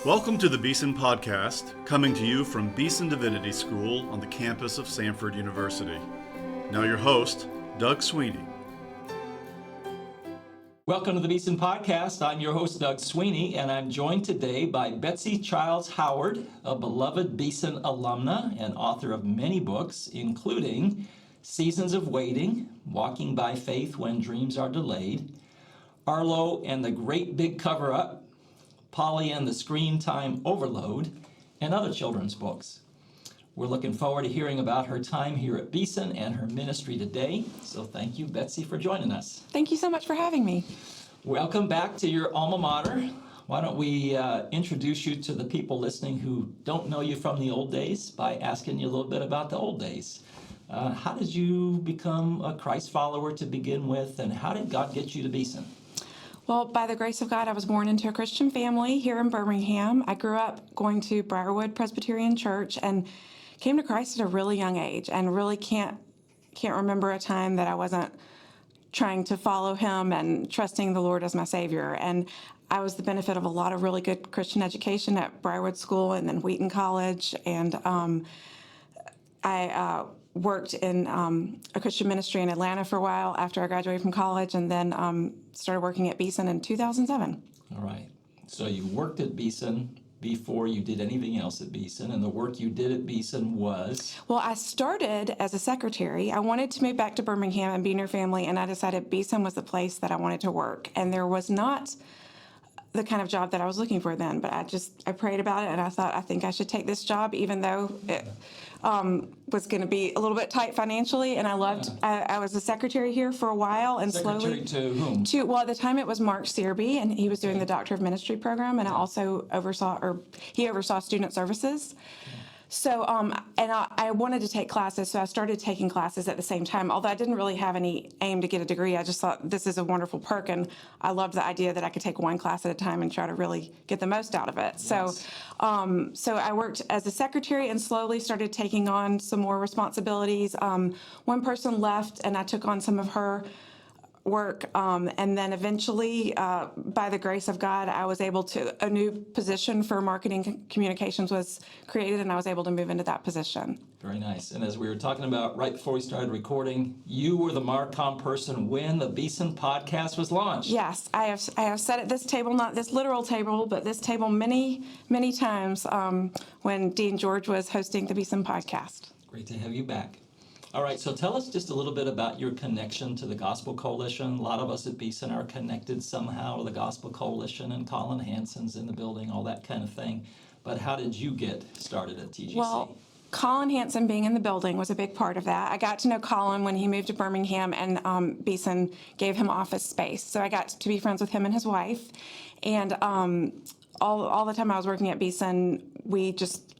Welcome to the Beeson Podcast, coming to you from Beeson Divinity School on the campus of Samford University. Now your host, Doug Sweeney. Welcome to the Beeson Podcast. I'm your host, Doug Sweeney, and I'm joined today by Betsy Childs Howard, a beloved Beeson alumna and author of many books, including Seasons of Waiting, Walking by Faith When Dreams Are Delayed, Arlo and the Great Big Cover-Up, Polly and the Screen Time Overload, and other children's books. We're looking forward to hearing about her time here at Beeson and her ministry today. So thank you, Betsy, for joining us. Thank you so much for having me. Welcome back to your alma mater. Why don't we introduce you to the people listening who don't know you from the old days by asking you a little bit about the old days. How did you become a Christ follower to begin with, and how did God get you to Beeson? Well, by the grace of God, I was born into a Christian family here in Birmingham. I grew up going to Briarwood Presbyterian Church and came to Christ at a really young age, and really can't remember a time that I wasn't trying to follow him and trusting the Lord as my Savior. And I was the benefit of a lot of really good Christian education at Briarwood School and then Wheaton College. And I worked in a Christian ministry in Atlanta for a while after I graduated from college, and then started working at Beeson in 2007. All right. So you worked at Beeson before you did anything else at Beeson, and the work you did at Beeson was? Well, I started as a secretary. I wanted to move back to Birmingham and be near family, and I decided Beeson was the place that I wanted to work. And there was not the kind of job that I was looking for then, but I prayed about it, and I thought, I think I should take this job, even though it was going to be a little bit tight financially. And I loved, I was a secretary here for a while, and Secretary to whom? Well, at the time it was Mark Searby, and he was doing the Doctor of Ministry program, and I also he oversaw student services. So, and I wanted to take classes, so I started taking classes at the same time. Although I didn't really have any aim to get a degree, I just thought this is a wonderful perk, and I loved the idea that I could take one class at a time and try to really get the most out of it. Yes. So I worked as a secretary and slowly started taking on some more responsibilities. One person left, and I took on some of her work, and then eventually, by the grace of God, I was able to, a new position for marketing communications was created, and I was able to move into that position. Very nice. And as we were talking about right before we started recording, you were the Marcom person when the Beeson Podcast was launched. Yes, I have sat at this table, not this literal table, but this table many, many times when Dean George was hosting the Beeson Podcast. Great to have you back. All right, so tell us just a little bit about your connection to the Gospel Coalition. A lot of us at Beeson are connected somehow to the Gospel Coalition, and Colin Hansen's in the building, all that kind of thing. But how did you get started at TGC? Well, Colin Hansen being in the building was a big part of that. I got to know Colin when he moved to Birmingham, and Beeson gave him office space. So I got to be friends with him and his wife. And all the time I was working at Beeson, we just,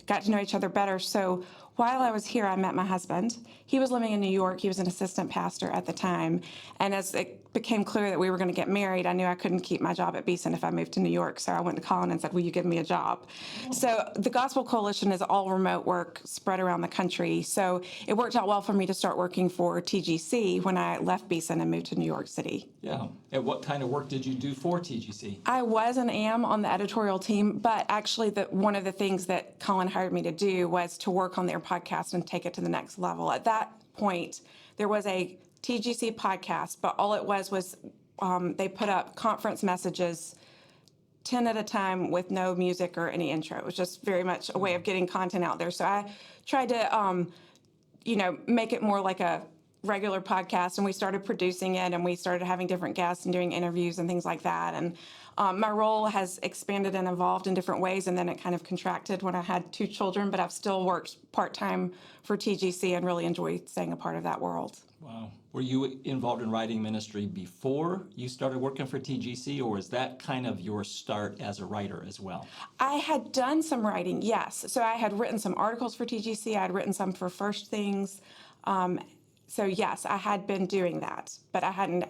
got to know each other better. So while I was here, I met my husband. He was living in New York. He was an assistant pastor at the time. And as it became clear that we were going to get married, I knew I couldn't keep my job at Beeson if I moved to New York. So I went to Colin and said, will you give me a job? So the Gospel Coalition is all remote work spread around the country. So it worked out well for me to start working for TGC when I left Beeson and moved to New York City. Yeah. And what kind of work did you do for TGC? I was and am on the editorial team, but actually one of the things that Colin hired me to do was to work on their podcast and take it to the next level. At that point, there was a TGC podcast, but all it was they put up conference messages 10 at a time with no music or any intro. It was just very much a way of getting content out there. So I tried to, make it more like a regular podcast, and we started producing it, and we started having different guests and doing interviews and things like that. And my role has expanded and evolved in different ways, and then it kind of contracted when I had 2 children, but I've still worked part-time for TGC and really enjoy staying a part of that world. Wow. Were you involved in writing ministry before you started working for TGC, or was that kind of your start as a writer as well? I had done some writing, yes. So I had written some articles for TGC. I had written some for First Things. So yes, I had been doing that, but I hadn't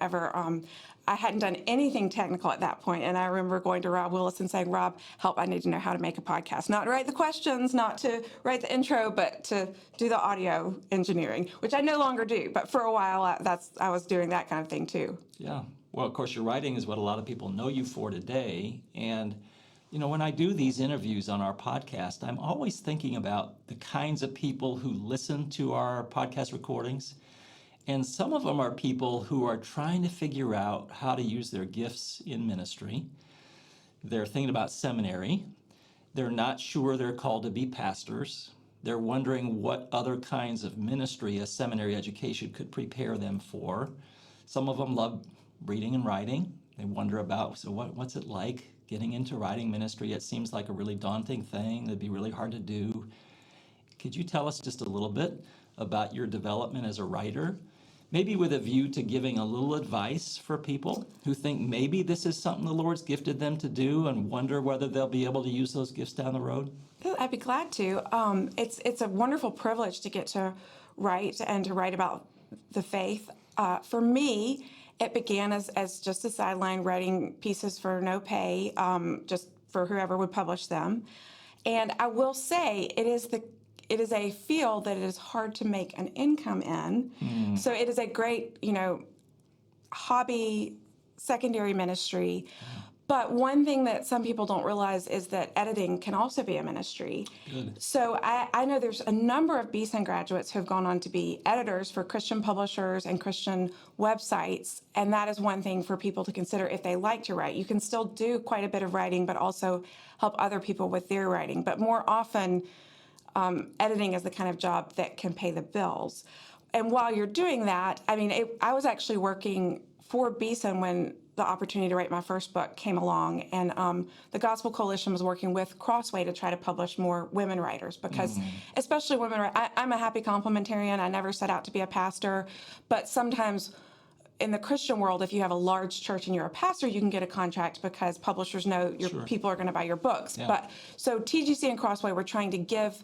done anything technical at that point. And I remember going to Rob Willis and saying, Rob, help, I need to know how to make a podcast. Not to write the questions, not to write the intro, but to do the audio engineering, which I no longer do. But for a while, I was doing that kind of thing too. Yeah. Well, of course, your writing is what a lot of people know you for today. And When I do these interviews on our podcast, I'm always thinking about the kinds of people who listen to our podcast recordings. And some of them are people who are trying to figure out how to use their gifts in ministry. They're thinking about seminary. They're not sure they're called to be pastors. They're wondering what other kinds of ministry a seminary education could prepare them for. Some of them love reading and writing. They wonder about, so what's it like getting into writing ministry? It seems like a really daunting thing. It'd be really hard to do. Could you tell us just a little bit about your development as a writer? Maybe with a view to giving a little advice for people who think maybe this is something the Lord's gifted them to do and wonder whether they'll be able to use those gifts down the road? I'd be glad to. It's a wonderful privilege to get to write and to write about the faith. For me, it began as just a sideline, writing pieces for no pay, just for whoever would publish them. And I will say it is a field that it is hard to make an income in. So it is a great, hobby, secondary ministry. But one thing that some people don't realize is that editing can also be a ministry. Good. So I know there's a number of Beeson graduates who have gone on to be editors for Christian publishers and Christian websites, and that is one thing for people to consider if they like to write. You can still do quite a bit of writing, but also help other people with their writing. But more often, editing is the kind of job that can pay the bills. And while you're doing that, I was actually working for Beeson when the opportunity to write my first book came along, and the Gospel Coalition was working with Crossway to try to publish more women writers, because especially women, I'm a happy complementarian. I never set out to be a pastor, but sometimes in the Christian world, if you have a large church and you're a pastor, you can get a contract because publishers know your people are going to buy your books. Yeah. But so TGC and Crossway were trying to give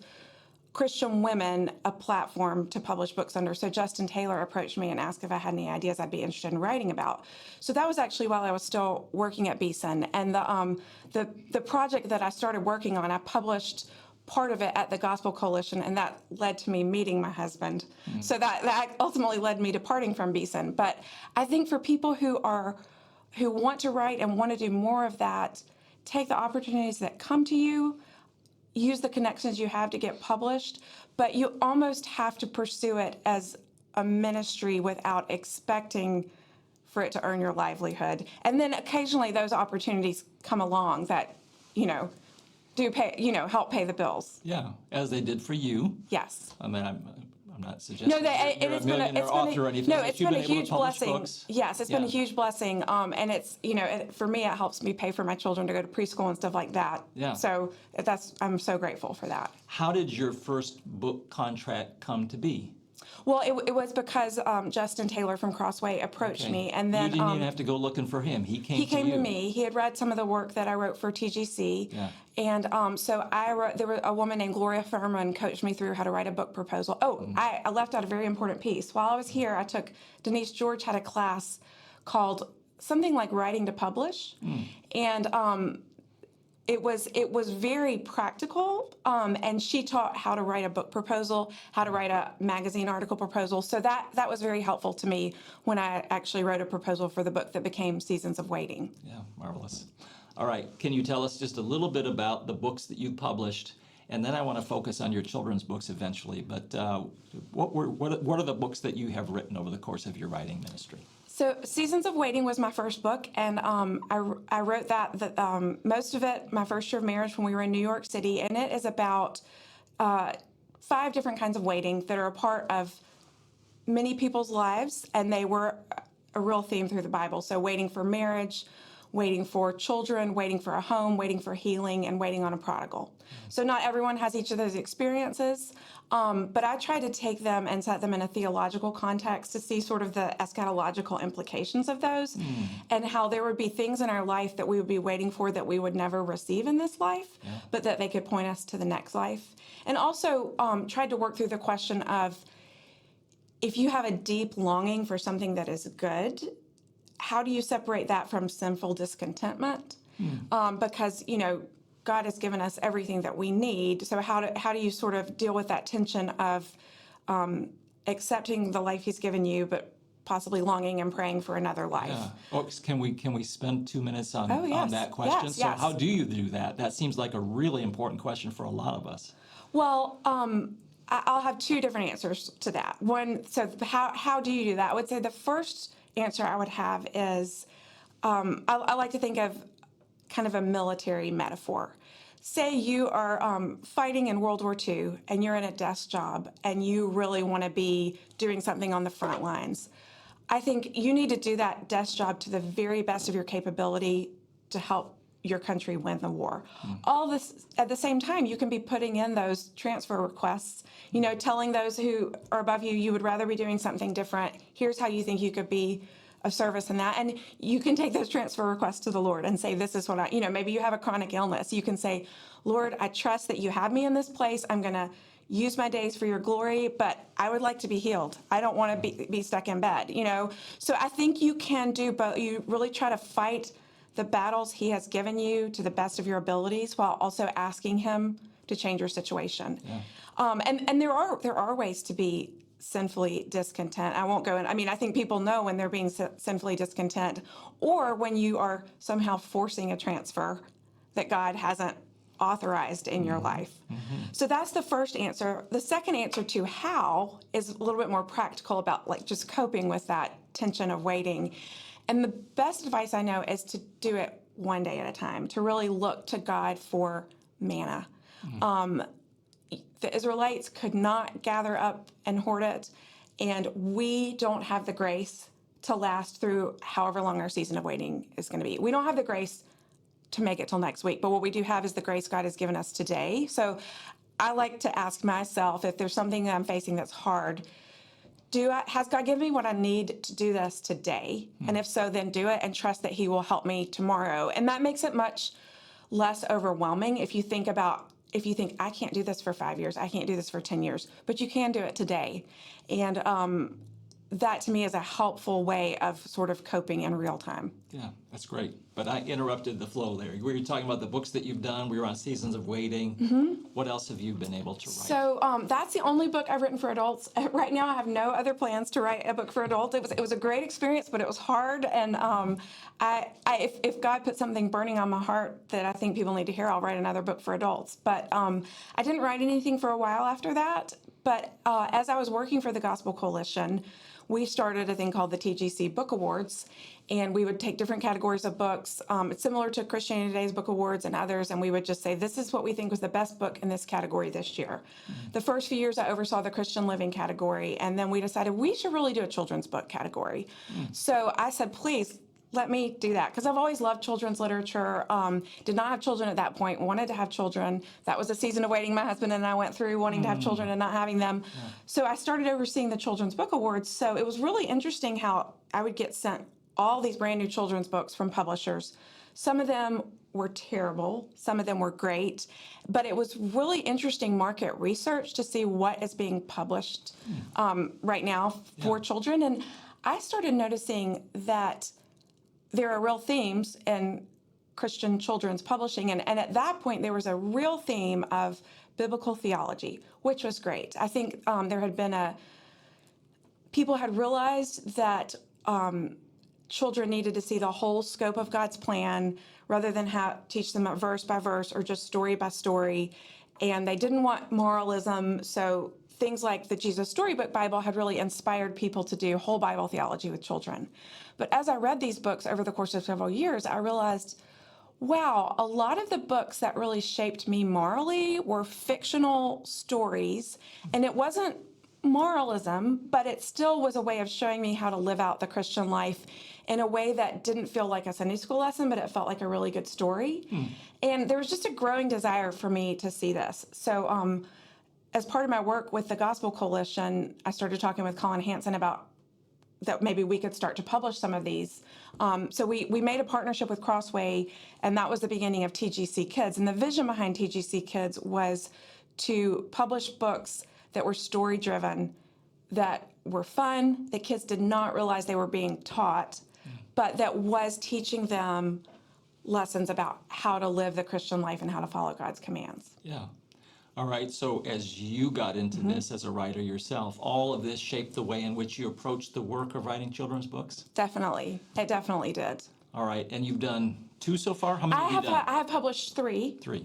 Christian women a platform to publish books under. So Justin Taylor approached me and asked if I had any ideas I'd be interested in writing about. So that was actually while I was still working at Beeson. And the project that I started working on, I published part of it at the Gospel Coalition, and that led to me meeting my husband. So that ultimately led me departing from Beeson. But I think for people who want to write and want to do more of that, take the opportunities that come to you, use the connections you have to get published, but you almost have to pursue it as a ministry without expecting for it to earn your livelihood. And then occasionally those opportunities come along that, do pay, help pay the bills. Yeah, as they did for you. Yes. I'm not suggesting you're a millionaire author or anything. No, it's been a huge blessing. Books. Yes, it's been a huge blessing. And it's, for me, it helps me pay for my children to go to preschool and stuff like that. Yeah. So I'm so grateful for that. How did your first book contract come to be? Well, it was because Justin Taylor from Crossway approached me, and then you didn't even have to go looking for him. He came to me. He had read some of the work that I wrote for TGC, and so I wrote. There was a woman named Gloria Furman coached me through how to write a book proposal. I left out a very important piece. While I was here, Denise George had a class called something like Writing to Publish, and it was very practical, and she taught how to write a book proposal, how to write a magazine article proposal. So that was very helpful to me when I actually wrote a proposal for the book that became Seasons of Waiting. Yeah, marvelous. All right, can you tell us just a little bit about the books that you published? And then I want to focus on your children's books eventually. But what are the books that you have written over the course of your writing ministry? So Seasons of Waiting was my first book, and I wrote that most of it my first year of marriage when we were in New York City, and it is about 5 different kinds of waiting that are a part of many people's lives, and they were a real theme through the Bible. So waiting for marriage, waiting for children, waiting for a home, waiting for healing, and waiting on a prodigal. So not everyone has each of those experiences, but I try to take them and set them in a theological context to see sort of the eschatological implications of those, and how there would be things in our life that we would be waiting for that we would never receive in this life, but that they could point us to the next life. And also tried to work through the question of, if you have a deep longing for something that is good, how do you separate that from sinful discontentment? Because, God has given us everything that we need. So how do you sort of deal with that tension of accepting the life he's given you, but possibly longing and praying for another life. Yeah. Oh, can we spend 2 minutes on, Oh, yes. on that question? Yes, So yes. how do you do that? That seems like a really important question for a lot of us. Well, I'll have two different answers to that. One, so how do you do that? I would say the first answer I would have is I like to think of kind of a military metaphor. Say you are fighting in World War II and you're in a desk job and you really want to be doing something on the front lines. I think you need to do that desk job to the very best of your capability to help your country win the war. All this at the same time, you can be putting in those transfer requests, telling those who are above you, you would rather be doing something different. Here's how you think you could be of service in that. And you can take those transfer requests to the Lord and say, this is what maybe you have a chronic illness. You can say, Lord, I trust that you have me in this place. I'm going to use my days for your glory, but I would like to be healed. I don't want to be stuck in bed, So I think you can do both. You really try to fight the battles he has given you to the best of your abilities while also asking him to change your situation. Yeah. And there are ways to be sinfully discontent. I won't go in. I think people know when they're being sinfully discontent, or when you are somehow forcing a transfer that God hasn't authorized in your life. So that's the first answer. The second answer to how is a little bit more practical about just coping with that tension of waiting. And the best advice I know is to do it one day at a time, to really look to God for manna. The Israelites could not gather up and hoard it, and we don't have the grace to last through however long our season of waiting is going to be. We don't have the grace to make it till next week, but what we do have is the grace God has given us today. So I like to ask myself, if there's something that I'm facing that's hard, has God given me what I need to do this today? And if so, then do it and trust that he will help me tomorrow. And that makes it much less overwhelming if you think, I can't do this for 5 years, I can't do this for 10 years, but you can do it today. And that to me is a helpful way of sort of coping in real time. Yeah, that's great. But I interrupted the flow there. We were talking about the books that you've done. We were on Seasons of Waiting. What else have you been able to write? So that's the only book I've written for adults. Right now I have no other plans to write a book for adults. It was a great experience, but it was hard. And if God put something burning on my heart that I think people need to hear, I'll write another book for adults. But I didn't write anything for a while after that. But as I was working for the Gospel Coalition, we started a thing called the TGC Book Awards, and we would take different categories of books. It's similar to Christianity Today's Book Awards and others, and we would just say, this is what we think was the best book in this category this year. The first few years I oversaw the Christian Living category, and then we decided we should really do a children's book category. So I said, please, let me do that, because I've always loved children's literature. Did not have children at that point, wanted to have children. That was a season of waiting my husband and I went through, wanting to have children and not having them. So I started overseeing the Children's Book Awards. So it was really interesting how I would get sent all these brand new children's books from publishers. Some of them were terrible, some of them were great, but it was really interesting market research to see what is being published right now for children. And I started noticing that there are real themes in Christian children's publishing. And at that point, there was a real theme of biblical theology, which was great. I think there had been people had realized that children needed to see the whole scope of God's plan rather than teach them verse by verse or just story by story. And they didn't want moralism. So things like the Jesus Storybook Bible had really inspired people to do whole Bible theology with children. But as I read these books over the course of several years, I realized, wow, a lot of the books that really shaped me morally were fictional stories. And it wasn't moralism, but it still was a way of showing me how to live out the Christian life in a way that didn't feel like a Sunday school lesson, but it felt like a really good story. And there was just a growing desire for me to see this. So as part of my work with the Gospel Coalition, I started talking with Colin Hansen about that maybe we could start to publish some of these. So we made a partnership with Crossway, and that was the beginning of TGC Kids. And the vision behind TGC Kids was to publish books that were story-driven, that were fun, that kids did not realize they were being taught, but that was teaching them lessons about how to live the Christian life and how to follow God's commands. Yeah. All right, so as you got into this as a writer yourself, all of this shaped the way in which you approached the work of writing children's books? Definitely. It definitely did. All right, and you've done 2 so far? How many have you done? I have published 3. 3.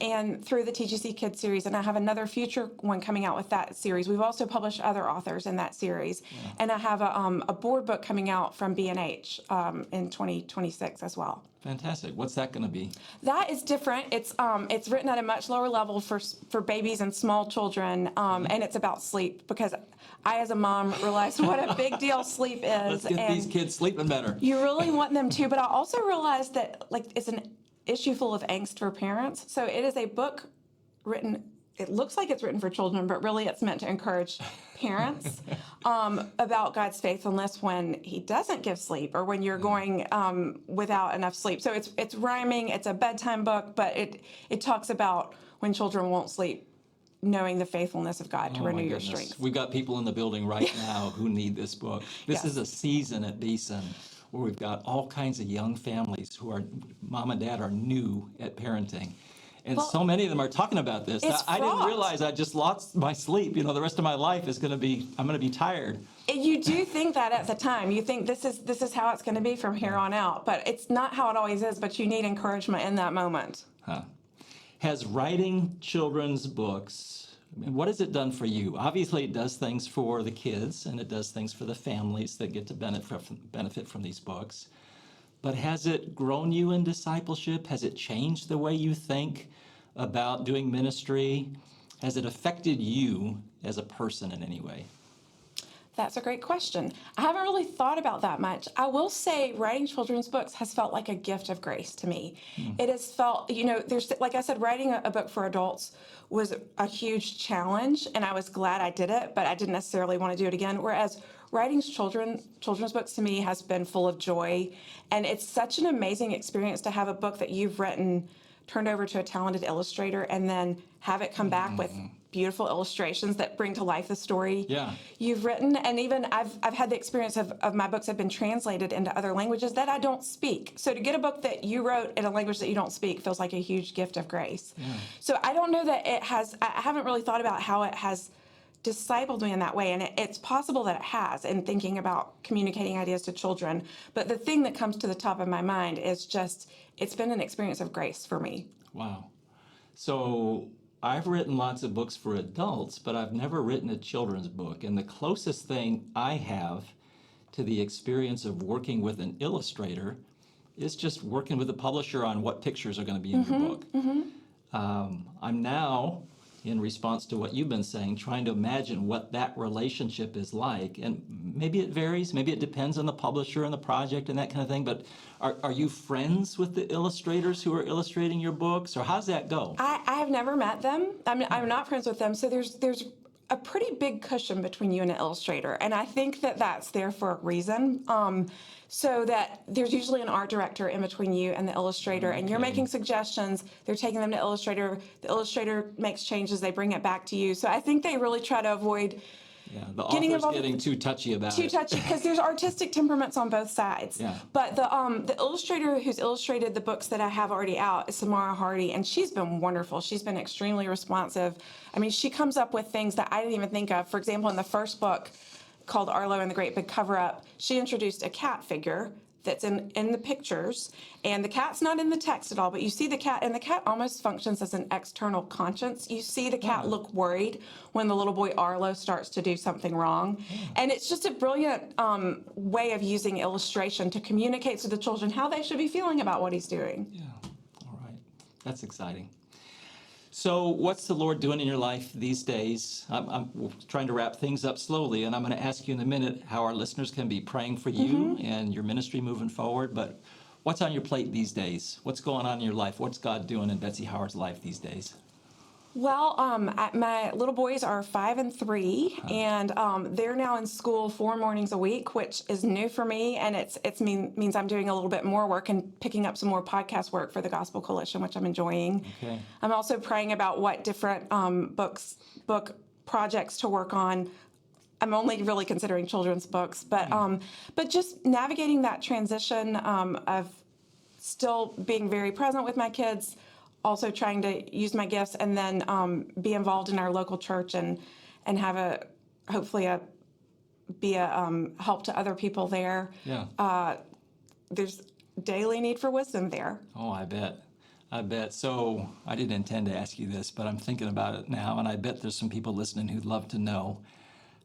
And through the TGC Kids series, and I have another future one coming out with that series. We've also published other authors in that series, and I have a board book coming out from B&H in 2026 as well. Fantastic. What's that going to be? That is different. It's written at a much lower level for babies and small children, and it's about sleep, because I, as a mom, realized what a big deal sleep is. Let's get these kids sleeping better. You really want them to, but I also realized that it's an issue full of angst for parents. So it is a book written, it looks like it's written for children, but really it's meant to encourage parents about God's faithfulness when he doesn't give sleep, or when you're going without enough sleep. So it's rhyming, it's a bedtime book, but it talks about when children won't sleep, knowing the faithfulness of God to renew your strength. We've got people in the building right now who need this book. This is a season at Beeson where we've got all kinds of young families who are, mom and dad are new at parenting. And so many of them are talking about this. I didn't realize I just lost my sleep. You know, the rest of my life is going to be, I'm going to be tired. You do think that at the time. You think this is how it's going to be from here on out. But it's not how it always is, but you need encouragement in that moment. Has writing children's books, what has it done for you? Obviously, it does things for the kids, and it does things for the families that get to benefit from these books. But has it grown you in discipleship? Has it changed the way you think about doing ministry? Has it affected you as a person in any way? That's a great question. I haven't really thought about that much. I will say writing children's books has felt like a gift of grace to me. It has felt, there's, like I said, writing a book for adults was a huge challenge, and I was glad I did it, but I didn't necessarily want to do it again. Whereas writing children's books to me has been full of joy, and it's such an amazing experience to have a book that you've written turned over to a talented illustrator and then have it come back with beautiful illustrations that bring to life the story you've written. And even I've had the experience of my books have been translated into other languages that I don't speak. So to get a book that you wrote in a language that you don't speak feels like a huge gift of grace. So I don't know that I haven't really thought about how it has discipled me in that way. And it's possible that it has, in thinking about communicating ideas to children. But the thing that comes to the top of my mind is just, it's been an experience of grace for me. Wow. So I've written lots of books for adults, but I've never written a children's book. And the closest thing I have to the experience of working with an illustrator is just working with a publisher on what pictures are going to be in your book. I'm now, in response to what you've been saying, trying to imagine what that relationship is like. And maybe it varies, maybe it depends on the publisher and the project and that kind of thing, but are you friends with the illustrators who are illustrating your books, or how's that go? I have never met them. I'm not friends with them, so there's a pretty big cushion between you and an illustrator, and I think that that's there for a reason. So that there's usually an art director in between you and the illustrator, and you're making suggestions, they're taking them to illustrator, the illustrator makes changes, they bring it back to you. So I think they really try to avoid the author's getting too touchy about it. Too touchy, because there's artistic temperaments on both sides. But the illustrator who's illustrated the books that I have already out is Samara Hardy, and she's been wonderful. She's been extremely responsive. I mean, she comes up with things that I didn't even think of. For example, in the first book, called Arlo and the Great Big Cover-Up, she introduced a cat figure that's in the pictures, and the cat's not in the text at all, but you see the cat, and the cat almost functions as an external conscience. You see the cat look worried when the little boy Arlo starts to do something wrong. And it's just a brilliant way of using illustration to communicate to the children how they should be feeling about what he's doing. All right. That's exciting. So what's the Lord doing in your life these days? I'm trying to wrap things up slowly, and I'm going to ask you in a minute how our listeners can be praying for you and your ministry moving forward. But what's on your plate these days? What's going on in your life? What's God doing in Betsy Howard's life these days? Well, my little boys are 5 and 3, and they're now in school 4 mornings a week, which is new for me, and it means I'm doing a little bit more work and picking up some more podcast work for the Gospel Coalition, which I'm enjoying. I'm also praying about what different book projects to work on. I'm only really considering children's books, but just navigating that transition of still being very present with my kids, also trying to use my gifts and then be involved in our local church and have hopefully be a help to other people there. Yeah. There's daily need for wisdom there. Oh, I bet. So I didn't intend to ask you this, but I'm thinking about it now, and I bet there's some people listening who'd love to know,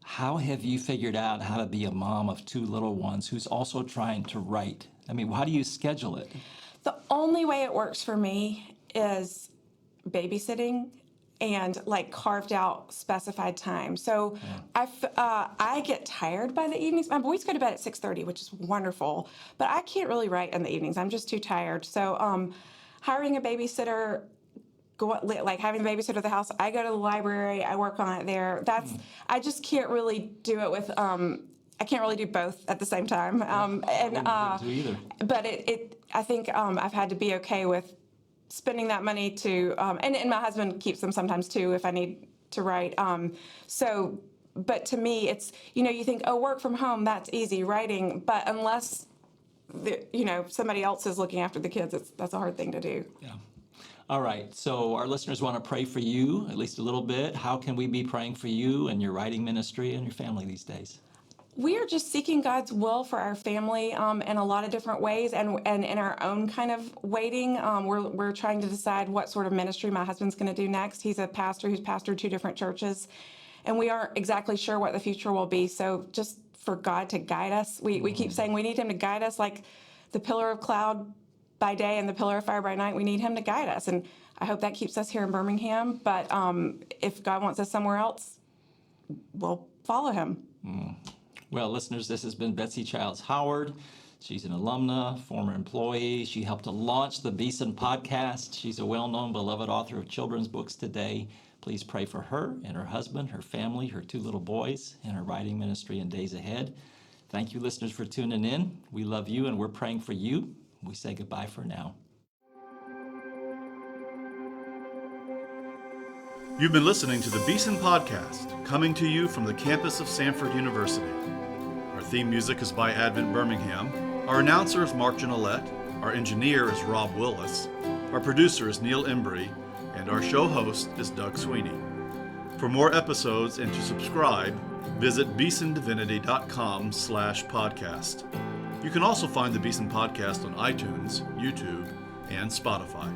how have you figured out how to be a mom of 2 little ones who's also trying to write? I mean, how do you schedule it? The only way it works for me is babysitting and like carved out specified time. So I get tired by the evenings. My boys go to bed at 6:30, which is wonderful, but I can't really write in the evenings. I'm just too tired. So hiring a babysitter, having the babysitter at the house, I go to the library, I work on it there. I just can't really do it with. I can't really do both at the same time. I wouldn't do either. But I think I've had to be okay with spending that money to, and my husband keeps them sometimes too if I need to write. But to me, it's, you think, oh, work from home, that's easy, writing. But unless, somebody else is looking after the kids, that's a hard thing to do. Yeah. All right. So our listeners want to pray for you at least a little bit. How can we be praying for you and your writing ministry and your family these days? We are just seeking God's will for our family in a lot of different ways, and in our own kind of waiting. We're trying to decide what sort of ministry my husband's going to do next. He's a pastor who's pastored 2 different churches, and we aren't exactly sure what the future will be. So just for God to guide us, we keep saying we need him to guide us like the pillar of cloud by day and the pillar of fire by night. We need him to guide us, and I hope that keeps us here in Birmingham. But if God wants us somewhere else, we'll follow him. Well, listeners, this has been Betsy Childs Howard. She's an alumna, former employee. She helped to launch the Beeson Podcast. She's a well-known, beloved author of children's books today. Please pray for her and her husband, her family, her 2 little boys, and her writing ministry in days ahead. Thank you, listeners, for tuning in. We love you, and we're praying for you. We say goodbye for now. You've been listening to the Beeson Podcast, coming to you from the campus of Samford University. Our theme music is by Advent Birmingham. Our announcer is Mark Janolette. Our engineer is Rob Willis. Our producer is Neil Embry. And our show host is Doug Sweeney. For more episodes and to subscribe, visit beesondivinity.com/podcast. You can also find the Beeson Podcast on iTunes, YouTube, and Spotify.